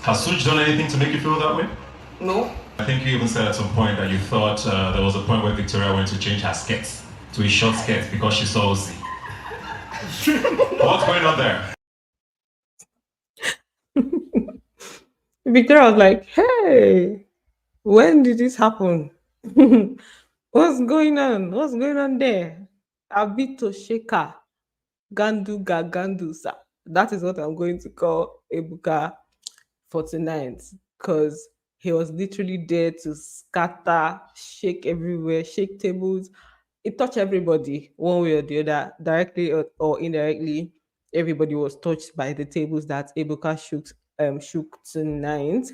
Has Suj done anything to make you feel that way? No. I think you even said at some point that you thought there was a point where Victoria went to change her skirt to a short skirt because she saw Ozzy. What's going on there? Victoria was like, hey, when did this happen? What's going on? What's going on there? Abito Sheka, Gandu Gagandusa. That is what I'm going to call Ebuka 49th because he was literally there to scatter, shake everywhere, shake tables. It touched everybody one way or the other, directly or indirectly. Everybody was touched by the tables that Ebuka shook tonight.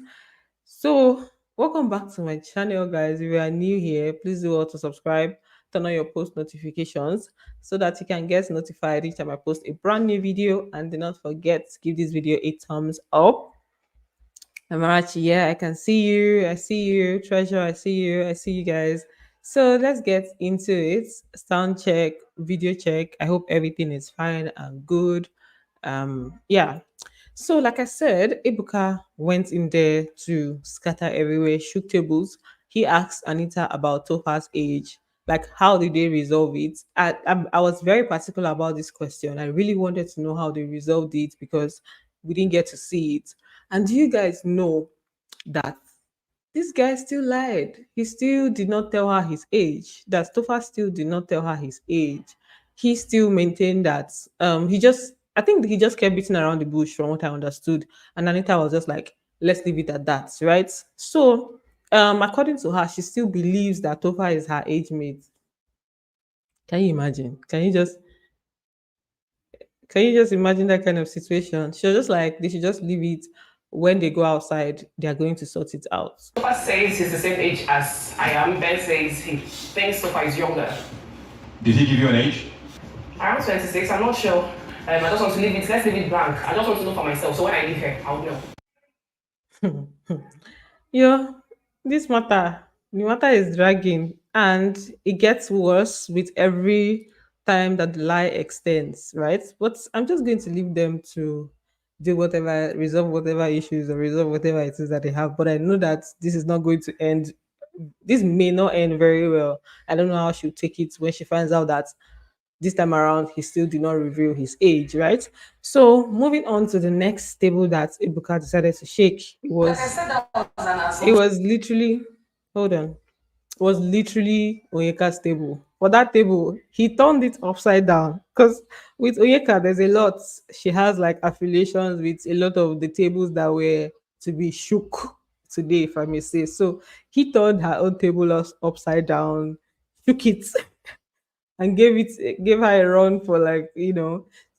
So, welcome back to my channel, guys. If you are new here, please do also subscribe, turn on your post notifications so that you can get notified each time I post a brand new video. And do not forget to give this video a thumbs up. Amarachi, yeah, I can see you. I see you. Treasure, I see you. I see you guys. So let's get into it. Sound check, video check. I hope everything is fine and good. Yeah. So, like I said, Ebuka went in there to scatter everywhere, shook tables. He asked Anita about Topher's age, like how did they resolve it? I was very particular about this question. I really wanted to know how they resolved it because we didn't get to see it. And do you guys know that this guy still lied? He still did not tell her his age. That Topher still did not tell her his age. He still maintained that I think he just kept beating around the bush from what I understood. And Anita was just like, let's leave it at that, right? So according to her, she still believes that Topher is her age mate. Can you imagine? Can you just imagine that kind of situation? She was just like, they should just leave it. When they go outside, they are going to sort it out. Topher says he's the same age as I am. Ben says he thinks Topher is younger. Did he give you an age? I am 26, I'm not sure. I just want to leave it, let's leave it blank. I just want to know for myself. So when I leave here, I'll know. Yeah, the matter is dragging, and it gets worse with every time that the lie extends, right? But I'm just going to leave them to do whatever, resolve whatever issues or resolve whatever it is that they have. But I know that this is not going to end. This may not end very well. I don't know how she'll take it when she finds out that this time around he still did not reveal his age, right? So moving on to the next table that Ibuka decided to shake. Like I said, that was an It assumption. was literally, hold on, it was literally Onyeka's table. For that table, he turned it upside down because with Onyeka, there's a lot. She has like affiliations with a lot of the tables that were to be shook today, if I may say. So he turned her own table upside down, shook it, and gave her a run for like.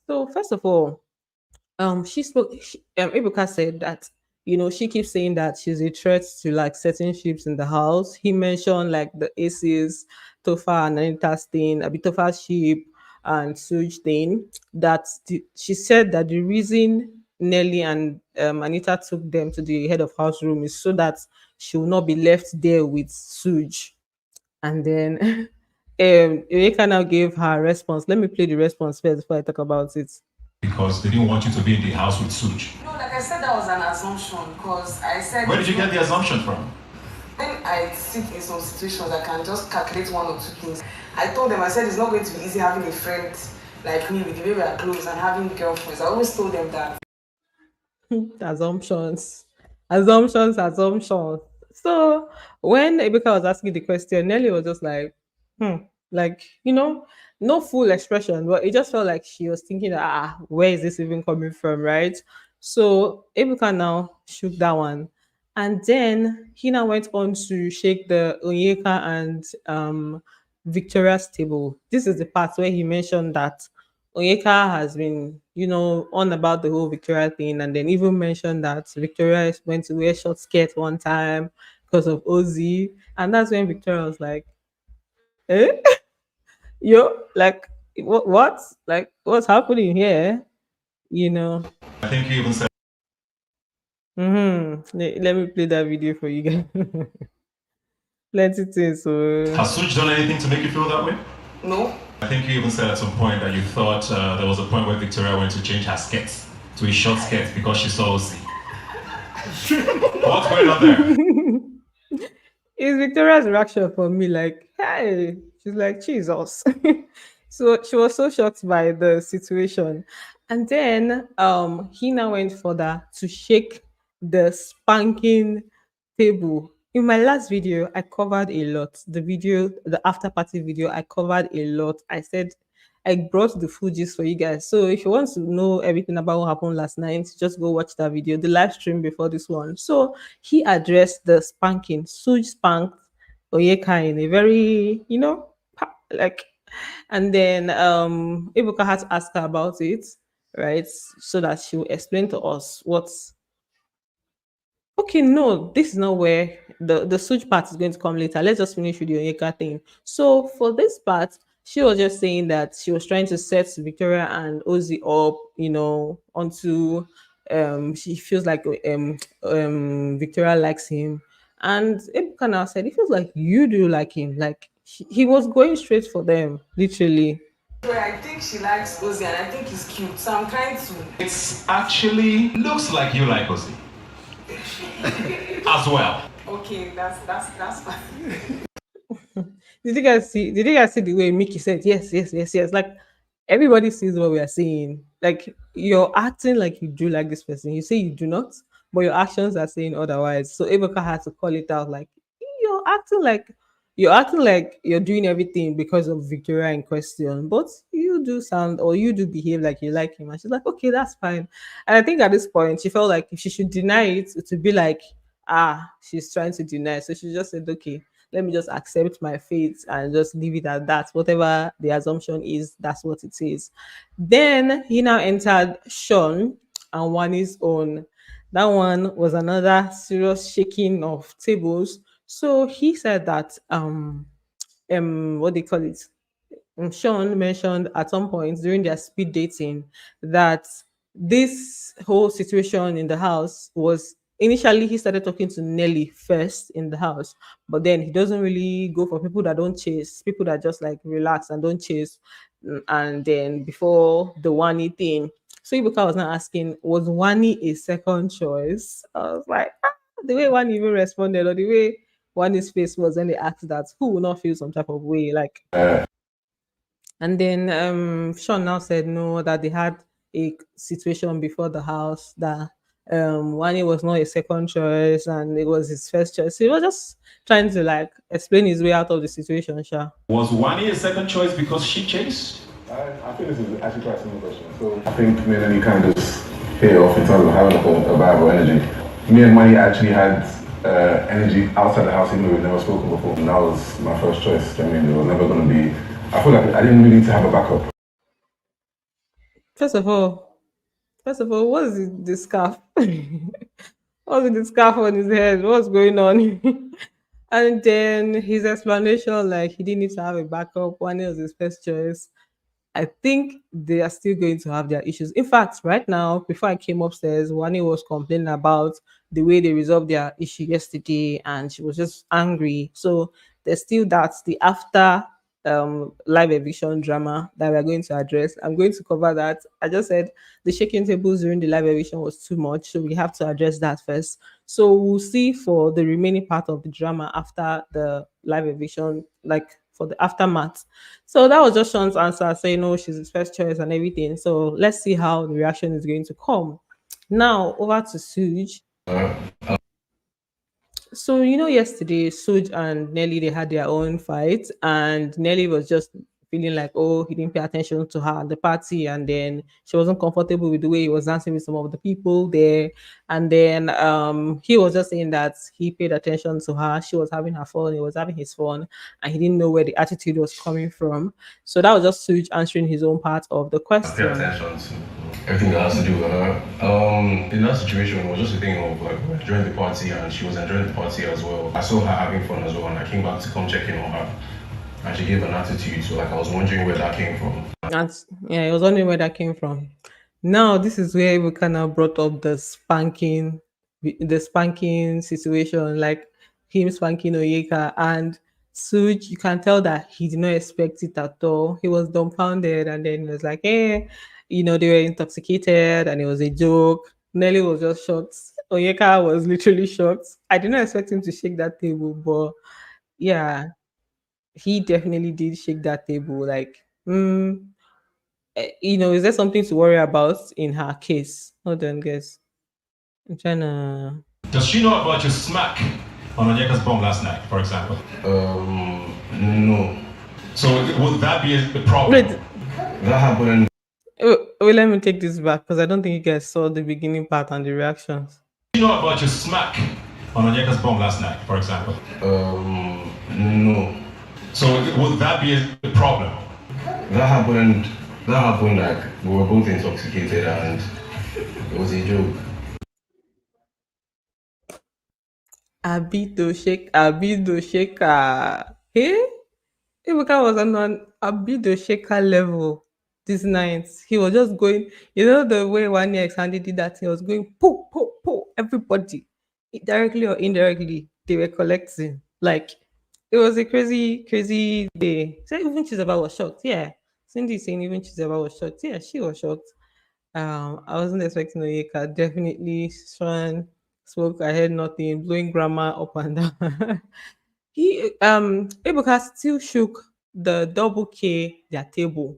So first of all, Ebuka said that she keeps saying that she's a threat to like certain ships in the house. He mentioned like the aces, Topher and Anita's thing, a bit of her ship and Suj thing. She said that the reason Nelly and Anita took them to the head of house room is so that she will not be left there with Suj. And then Onyeka now gave her response. Let me play the response first before I talk about it. Because they didn't want you to be in the house with Suj. No, like I said, that was an assumption because I said. Where did you get the assumption from? When I sit in some situations, I can just calculate one or two things. I told them, I said it's not going to be easy having a friend like me with the way we are close and having girlfriends. I always told them that. Assumptions, assumptions. So when Ebuka was asking the question, Nelly was just like, like no full expression, but it just felt like she was thinking, where is this even coming from, right? So Ebuka now shook that one, and then he now went on to shake the Onyeka and Victoria's table. This is the part where he mentioned that Onyeka has been, on about the whole Victoria thing, and then even mentioned that Victoria is going to wear short skirt one time because of Ozzy, and that's when Victoria was like, "Eh, yo, like, what? Like, what's happening here?" You know. I think you even said. Let me play that video for you guys. Plenty things. So. Has Suj done anything to make you feel that way? No. I think you even said at some point that you thought there was a point where Victoria went to change her skirt to a short skirt because she saw Ozzy. What's going on there? Is Victoria's reaction for me like, hey, she's like, Jesus. So she was so shocked by the situation. And then he now went further to shake the spanking table. In my last video, I covered a lot. The video, the after party video, I covered a lot. I said I brought the Fujis for you guys. So if you want to know everything about what happened last night, just go watch that video, the live stream before this one. So he addressed the spanking. Suj spanked Onyeka in a very, like, and then Ebuka had to ask her about it, right? So that she will explain to us what's okay. No, this is not where the Suj part is going to come later. Let's just finish with the Onyeka thing. So for this part, she was just saying that she was trying to set Victoria and Ozzy up, onto she feels like Victoria likes him. And Ebuka now said, it feels like you do like him. Like he was going straight for them, literally. Where I think she likes Ozzy and I think he's cute. So I'm trying to. It's actually looks like you like Ozzy as well. Okay, that's fine. Did you guys see the way Mickey said yes, yes, yes, yes? Like everybody sees what we are saying. Like you're acting like you do like this person. You say you do not, but your actions are saying otherwise. So Ebuka had to call it out like you're acting like you're doing everything because of Victoria in question, but you do sound or you do behave like you like him. And she's like, okay, that's fine. And I think at this point she felt like if she should deny it, it would be like, she's trying to deny. So she just said, okay, let me just accept my fate and just leave it at that. Whatever the assumption is, that's what it is. Then he now entered Shaun and Wanni's own. That one was another serious shaking of tables. So he said that what they call it, Shaun mentioned at some point during their speed dating that this whole situation in the house was initially he started talking to Nelly first in the house, but then he doesn't really go for people that don't chase, people that just like relax and don't chase. And then before the Wanni thing, so Ibuka was not asking, was Wanni a second choice? I was like, the way Wanni even responded, or the way Wanni's face was when they asked that, who will not feel some type of way? Like, and then Shaun now said no, that they had a situation before the house that Wani was not a second choice and it was his first choice. So he was just trying to like explain his way out of the situation, Sha. Was Wanni a second choice because she chased? I think this is actually quite a simple question. So I think me and Annie kind of just hit it off in terms of having like a vibe or energy. Me and Wanni actually had energy outside the house even though we've never spoken before. And that was my first choice. I mean, it was never going to be... I feel like I didn't really need to have a backup. First of all, what is the scarf? What's with the scarf on his head? What's going on? And then his explanation, like he didn't need to have a backup. One was his first choice. I think they are still going to have their issues. In fact, right now, before I came upstairs, Wani was complaining about the way they resolved their issue yesterday, and she was just angry. So there's still that the after live eviction drama that we're going to address. I'm going to cover that. I just said the shaking tables during the live eviction was too much, so we have to address that first. So we'll see for the remaining part of the drama after the live eviction, like for the aftermath. So that was just Shaun's answer, saying no, she's his first choice and everything. So let's see how the reaction is going to come. Now over to Suj. So yesterday Suj and Nelly they had their own fight, and Nelly was just feeling like, oh, he didn't pay attention to her at the party, and then she wasn't comfortable with the way he was dancing with some of the people there, and then he was just saying that he paid attention to her. She was having her fun, he was having his fun, and he didn't know where the attitude was coming from. So that was just Suj answering his own part of the Pay question. attention to everything that has to do with her. In that situation, it was just a thing of like we were enjoying the party and she was enjoying the party as well. I saw her having fun as well and I came back to come check in on her. And she gave an attitude, so like I was wondering where that came from. And yeah, I was wondering where that came from. Now this is where we kind of brought up the spanking situation, like him spanking Oyeka and Suj. You can tell that he did not expect it at all. He was dumbfounded, and then he was like, "Eh, they were intoxicated, and it was a joke." Nelly was just shocked. Onyeka was literally shocked. I did not expect him to shake that table, but yeah, he definitely did shake that table. Like, is there something to worry about in her case? Hold on, guys. I'm trying to. Does she know about your smack on Onyeka's bomb last night, for example? No. So would that be a problem? Wait, That happened. wait, let me take this back because I don't think you guys saw the beginning part and the reactions. Do you know about your smack on Onyeka's bomb last night, for example? No. So would that be a problem? That happened. That happened. Like we were both intoxicated, and it was a joke. Abido shaker. Hey, Ebuka was on an Abido shaker level this night. He was just going, the way Wanni X Handy did that, he was going po po po. Everybody, directly or indirectly, they were collecting. Like it was a crazy, crazy day. So even Chizaba was shocked. Yeah, Cindy saying even Chizaba was shocked. Yeah, she was shocked. I wasn't expecting Onyeka. Definitely, Shaun spoke. I heard nothing, blowing grammar up and down. Ebuka still shook the double K their table.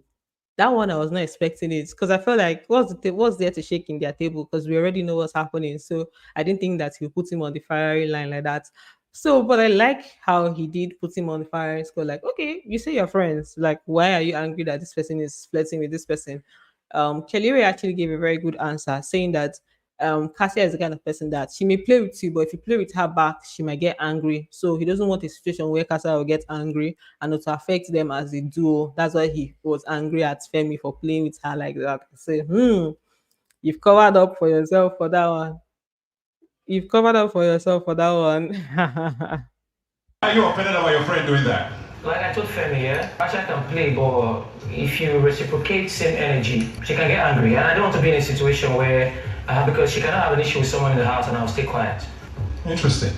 That one I was not expecting it because I felt like what's there to shake in their table because we already know what's happening. So I didn't think that he would put him on the fiery line like that. So, but I like how he did put him on the firing score. Like, okay, you say you're friends. Like, why are you angry that this person is flirting with this person? Kelly Ray actually gave a very good answer, saying that Cassia is the kind of person that she may play with you, but if you play with her back, she might get angry. So he doesn't want a situation where Cassia will get angry and it will affect them as a duo. That's why he was angry at Femi for playing with her like that. Say, you've covered up for yourself for that one. You've covered up for yourself for that one. Are you offended about your friend doing that? Like I told Femi, yeah, Asha can play, but if you reciprocate same energy, she can get angry. And I don't want to be in a situation where, because she cannot have an issue with someone in the house and I'll stay quiet. Interesting.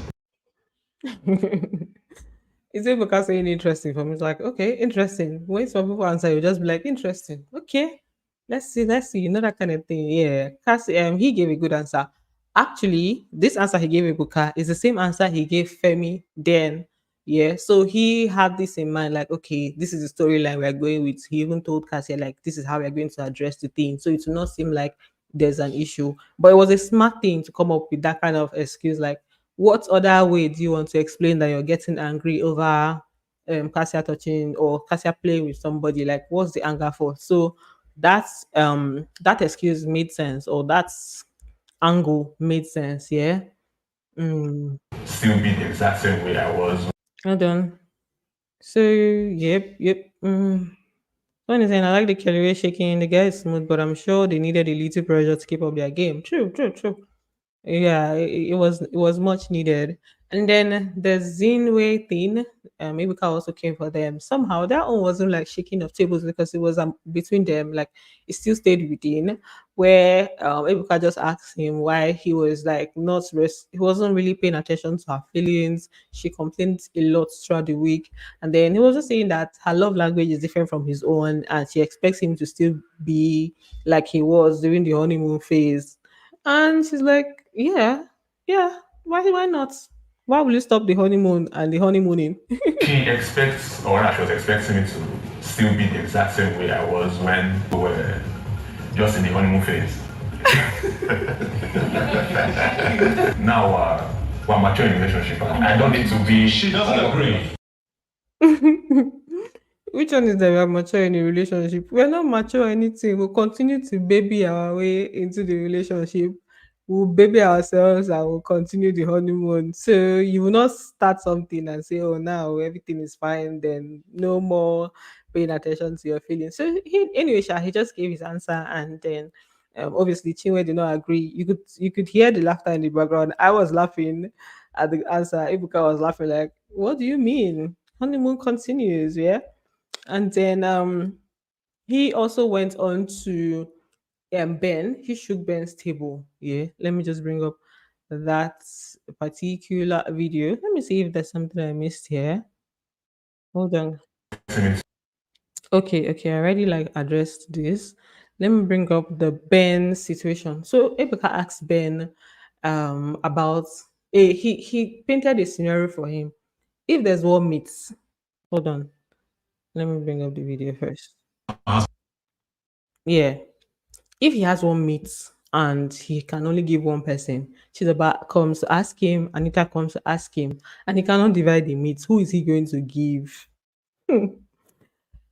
Is it because saying interesting for me? It's like, okay, interesting. When some people answer, you just be like, interesting. Okay, let's see, that kind of thing. Yeah, Cassie, he gave a good answer. Actually, this answer he gave Ebuka is the same answer he gave Femi then. Yeah, so he had this in mind, like, okay, this is the storyline we're going with. He even told Cassie, like, this is how we're going to address the thing. So it will not seem like there's an issue. But it was a smart thing to come up with that kind of excuse, like, what other way do you want to explain that you're getting angry over Cassia touching or Cassia playing with somebody? Like, what's the anger for? So that excuse made sense, or that angle made sense. Yeah. Still be the exact same way I was. Hold on. So yep. Funny saying I like the Kelly shaking. The guy is smooth, but I'm sure they needed a little pressure to keep up their game. True. Yeah, it was much needed. And then the Zenway thing, Ebuka also came for them. Somehow that one wasn't like shaking of tables because it was between them, like it still stayed within. Where Ebuka just asked him why he was like he wasn't really paying attention to her feelings. She complained a lot throughout the week, and then he was just saying that her love language is different from his own, and she expects him to still be like he was during the honeymoon phase. And she's like, yeah. Why not? Why will you stop the honeymoon and the honeymooning? She expects, or rather, she was expecting me to still be the exact same way I was when we were just in the honeymoon phase. Now, we're mature in relationship. I don't need to be. She doesn't agree. Which one is that we are mature in a relationship? We're not mature or anything. We'll continue to baby our way into the relationship. We'll baby ourselves and we'll continue the honeymoon. So you will not start something and say, oh, now everything is fine, then no more paying attention to your feelings. So anyway, he just gave his answer, and then obviously Chinwe did not agree. You could hear the laughter in the background. I was laughing at the answer. Ibuka was laughing like, what do you mean? Honeymoon continues, yeah? And then he also went on to Ben. He shook Ben's table. Yeah. Let me just bring up that particular video. Let me see if there's something I missed here. Hold on. Okay. I already like addressed this. Let me bring up the Ben situation. So Ebuka asked Ben, about he painted a scenario for him. If there's one meat, hold on, let me bring up the video first. Yeah, if he has one meat and he can only give one person, Chizaba comes to ask him, Anita comes to ask him, and he cannot divide the meat. Who is he going to give?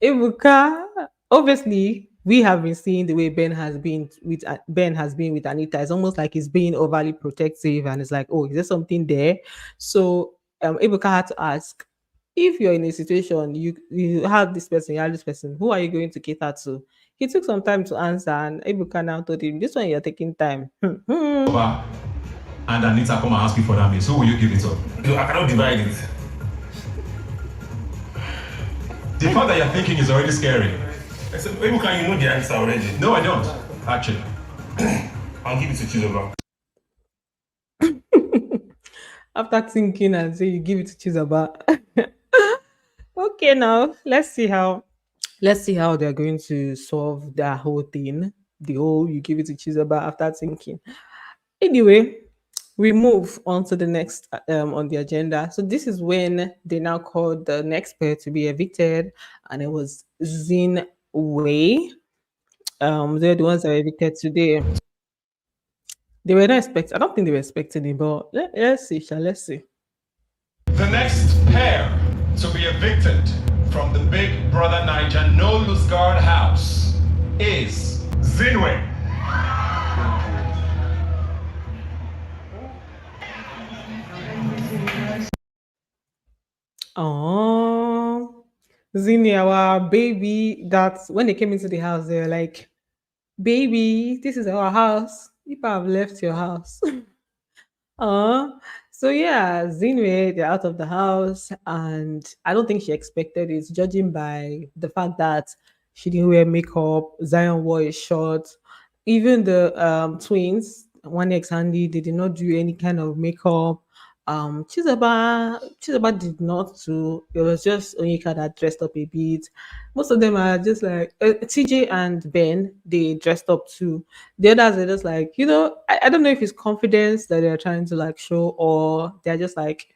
Ebuka, obviously, we have been seeing the way Ben has been with Anita. It's almost like he's being overly protective, and it's like, oh, is there something there? So, Ebuka had to ask, if you're in a situation, you have this person, you have this person, who are you going to cater to? He took some time to answer, and Ebuka now told him, this one you're taking time. And Anita come and ask you for that meal, so will you give it up? I cannot divide it. The fact that you're thinking is already scary. I said, Ebuka, you know the answer already. No, I don't, actually. I'll give it to Chizoba. After thinking and say you give it to Chizaba. Okay, now let's see how they're going to solve that whole thing. The whole you give it to Chizaba after thinking. Anyway, we move on to the next on the agenda. So this is when they now called the next pair to be evicted, and it was Zenway. They're the ones that were evicted today. They were not expecting. I don't think they were expecting it, but let's see. Let's see. The next pair to be evicted from the Big Brother Naija No Loose Guard house is Zenway. Oh, Zinni, our baby. That's when they came into the house. They were like, "Baby, this is our house. People have left your house." So yeah, Zinwe, they're out of the house, and I don't think she expected it, judging by the fact that she didn't wear makeup, Zion wore a short, even the twins, Wanni and they did not do any kind of makeup. Chizaba did not too. It was just Onyeka that dressed up a bit. Most of them are just like TJ and Ben, they dressed up too. The others are just like, I don't know if it's confidence that they're trying to like show, or they're just like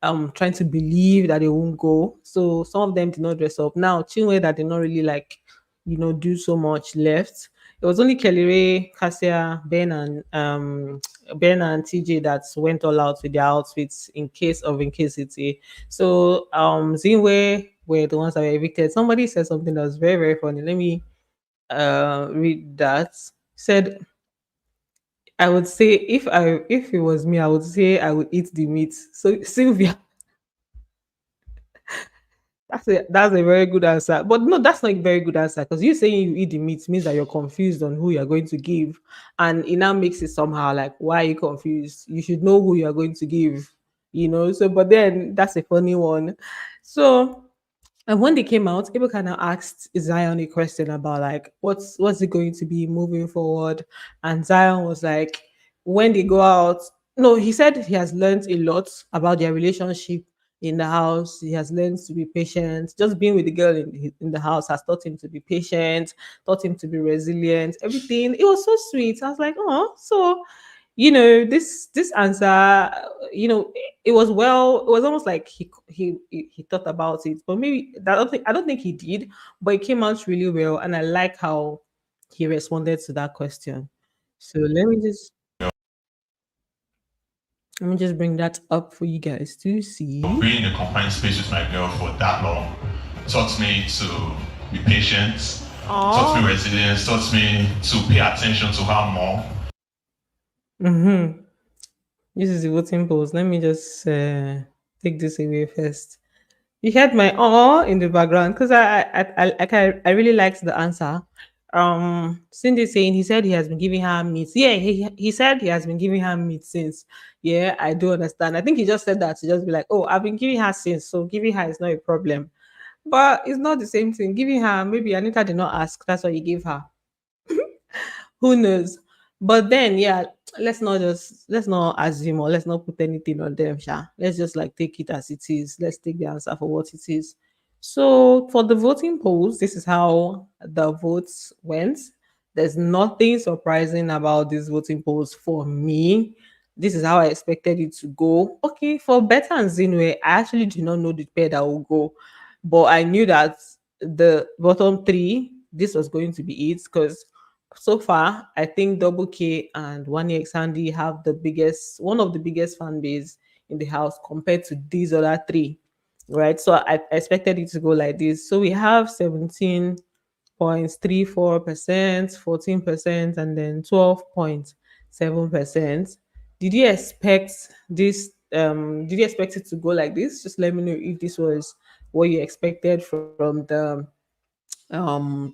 trying to believe that they won't go. So some of them did not dress up. Now Chinwe that did not really like, do so much left. It was only Kelly Ray, Cassia, Ben and TJ that went all out with their outfits in case of incasity. So Zinwe were the ones that were evicted. Somebody said something that was very, very funny. Let me read that. Said, I would say if it was me, I would say I would eat the meat. So Sylvia, that's a very good answer. But no, that's not a very good answer, because you saying you eat the meat means that you're confused on who you're going to give. And it now makes it somehow like, why are you confused? You should know who you're going to give. So but then that's a funny one. So and when they came out, people kind of asked Zion a question about like what's it going to be moving forward, and Zion was like, when they go out, no, he said he has learned a lot about their relationship in the house. He has learned to be patient. Just being with the girl in the house has taught him to be patient, taught him to be resilient. Everything. It was so sweet. I was like, oh, so this answer, it was it was almost like he thought about it, but maybe I don't think he did, but it came out really well, and I like how he responded to that question. So let me just bring that up for you guys to see. Being in a confined space with my girl for that long taught me to be patient, taught me resilience, taught me to pay attention to her more. Mm-hmm. This is the voting polls. Let me just take this away first. You heard my in the background, because I really liked the answer. Cindy saying he said he has been giving her meat. Yeah, he said he has been giving her meat since. Yeah, I do understand. I think he just said that to just be like, oh, I've been giving her since, so giving her is not a problem. But it's not the same thing. Giving her, maybe Anita did not ask. That's why you gave her. Who knows? But then, yeah, let's not assume, or let's not put anything on them. Sha. Let's just like take it as it is. Let's take the answer for what it is. So for the voting polls, this is how the votes went. There's nothing surprising about these voting polls for me. This is how I expected it to go. Okay, for Beta and Zinwe, I actually do not know the pair that will go, but I knew that the bottom three, this was going to be it because so far, I think Double K and Wanni X Handy have the biggest, one of the biggest fan base in the house compared to these other three, right? So I expected it to go like this. So we have 17.34%, 14%, and then 12.7%. Did you expect this? Did you expect it to go like this? Just let me know if this was what you expected from the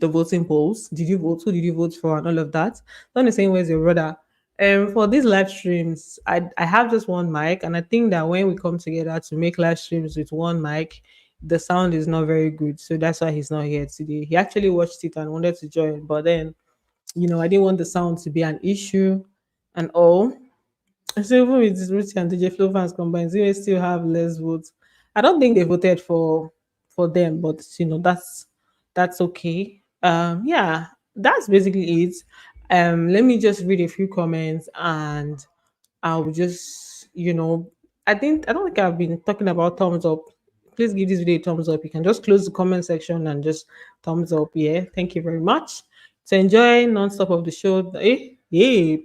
voting polls. Did you vote? Who did you vote for? And all of that. Not the same way as your brother. For these live streams, I have just one mic, and I think that when we come together to make live streams with one mic, the sound is not very good. So that's why he's not here today. He actually watched it and wanted to join, but then I didn't want the sound to be an issue and all. So even with Ruti and DJ Flow fans combined, they still have less votes. I don't think they voted for them, but that's okay. Yeah, that's basically it. Let me just read a few comments and I'll just I don't think I've been talking about thumbs up. Please give this video a thumbs up. You can just close the comment section and just thumbs up. Yeah, thank you very much. To enjoy non-stop of the show. Yeah.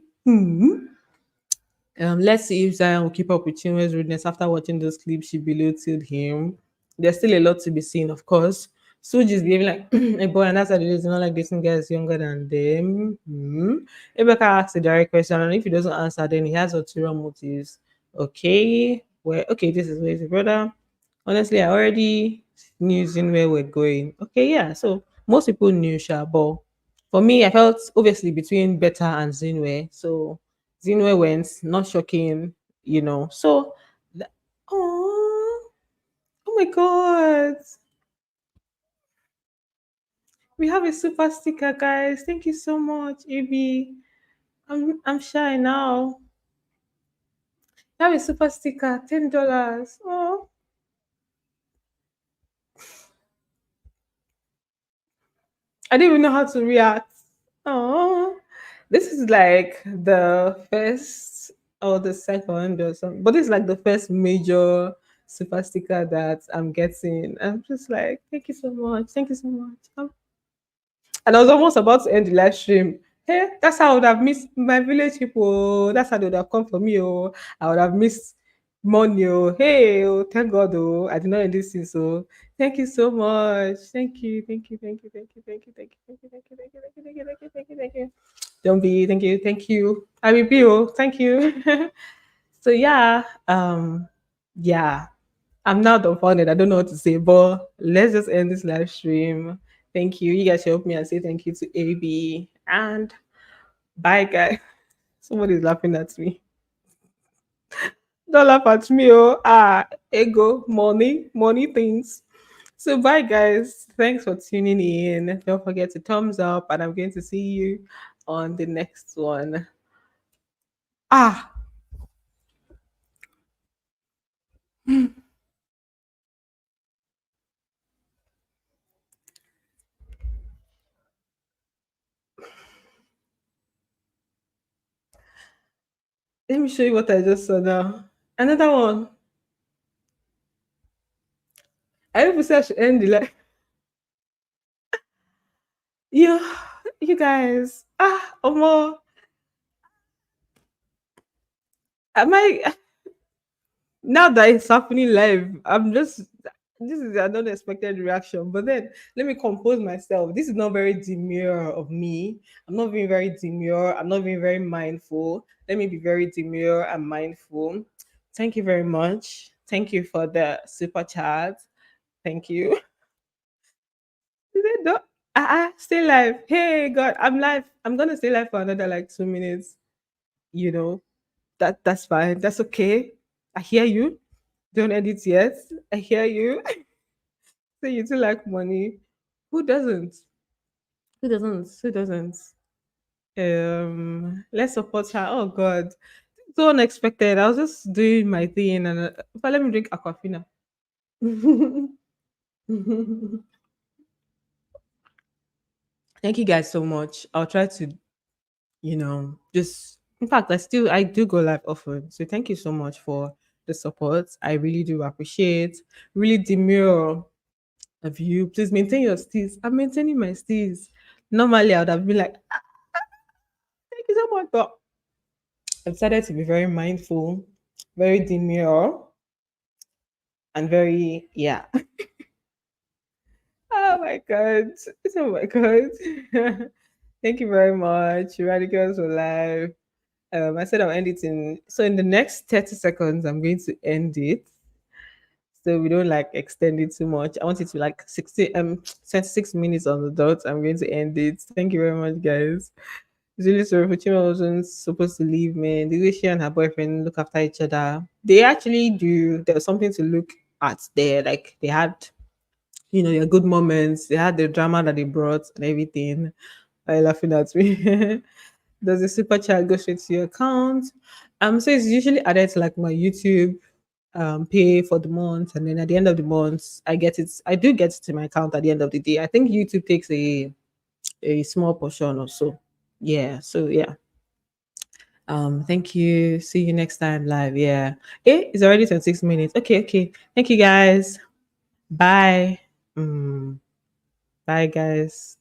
Let's see if Zion will keep up with Chinwe's rudeness after watching those clips she belittled him. There's still a lot to be seen, of course. Suj is behaving like a boy, and that's how it is. Not like dating guys younger than them. Ebuka asks a direct question, and if he doesn't answer, then he has ulterior motives. Okay, okay, this is where his brother. Honestly, I already knew where we're going. Okay, yeah. So most people knew Shabo. For me, I felt obviously between Beta and Zinwe. So Zinwe went, not shocking. So, oh, oh my God. We have a super sticker, guys. Thank you so much, AB. I'm shy now. We have a super sticker, $10. Oh, I didn't even know how to react. Oh, this is like the first or the second or something, but this is like the first major super sticker that I'm getting. I'm just like, thank you so much, thank you so much. And I was almost about to end the live stream. Hey, that's how I would have missed my village people. That's how they would have come for me. Oh, I would have missed money. Oh, hey, oh, thank God. Oh, I did not end this thing. So thank you so much. Thank you, thank you, thank you, thank you, thank you, thank you, thank you, thank you, thank you, thank you, thank you, thank you, thank you, thank you. Don't be, thank you, thank you. I will be. Oh, thank you. So yeah. I'm now dumbfounded. I don't know what to say, but let's just end this live stream. Thank you. You guys should help me and say thank you to AB. And bye, guys. Somebody's laughing at me. Don't laugh at me, oh. Ego, money things. So bye, guys. Thanks for tuning in. Don't forget to thumbs up, and I'm going to see you on the next one. Ah, let me show you what I just saw now. Another one. I hope I should end the live. You, you guys. Omo, am I now that it's happening live? I'm just. This is an unexpected reaction, but then let me compose myself. This is not very demure of me. I'm not being very demure. I'm not being very mindful. Let me be very demure and mindful. Thank you very much. Thank you for the super chat. Thank you. No, stay live. Hey God, I'm live. I'm gonna stay live for another like 2 minutes. You know, that's fine. That's okay. I hear you. Don't edit yet. I hear you. So you too like money. Who doesn't? Who doesn't? Who doesn't? Let's support her. Oh God. So unexpected. I was just doing my thing and but let me drink aquafina. Thank you guys so much. I'll try to, just In fact, I do go live often. So thank you so much for the support. I really do appreciate. Really demure of you. Please maintain your steez. I'm maintaining my steez. Normally, I would have been like, thank you so much, but I've decided to be very mindful, very demure, and very yeah. Oh my god. Oh my god. Thank you very much. Radicals for life. I said I'll end it in the next 30 seconds. I'm going to end it. So we don't like extend it too much. I want it to like 26 minutes on the dot. I'm going to end it. Thank you very much, guys. It's really sorry for Chima wasn't supposed to leave me. The way she and her boyfriend look after each other. They actually do. There was something to look at there. Like they had, their good moments. They had the drama that they brought and everything. Are you laughing at me? Does the super chat go straight to your account? So it's usually added to like my YouTube pay for the month, and then at the end of the month, I get it. I do get it to my account at the end of the day. I think YouTube takes a small portion or so. Yeah. So yeah. Thank you. See you next time live. Yeah. It's already 26 minutes. Okay, okay. Thank you guys. Bye. Bye guys.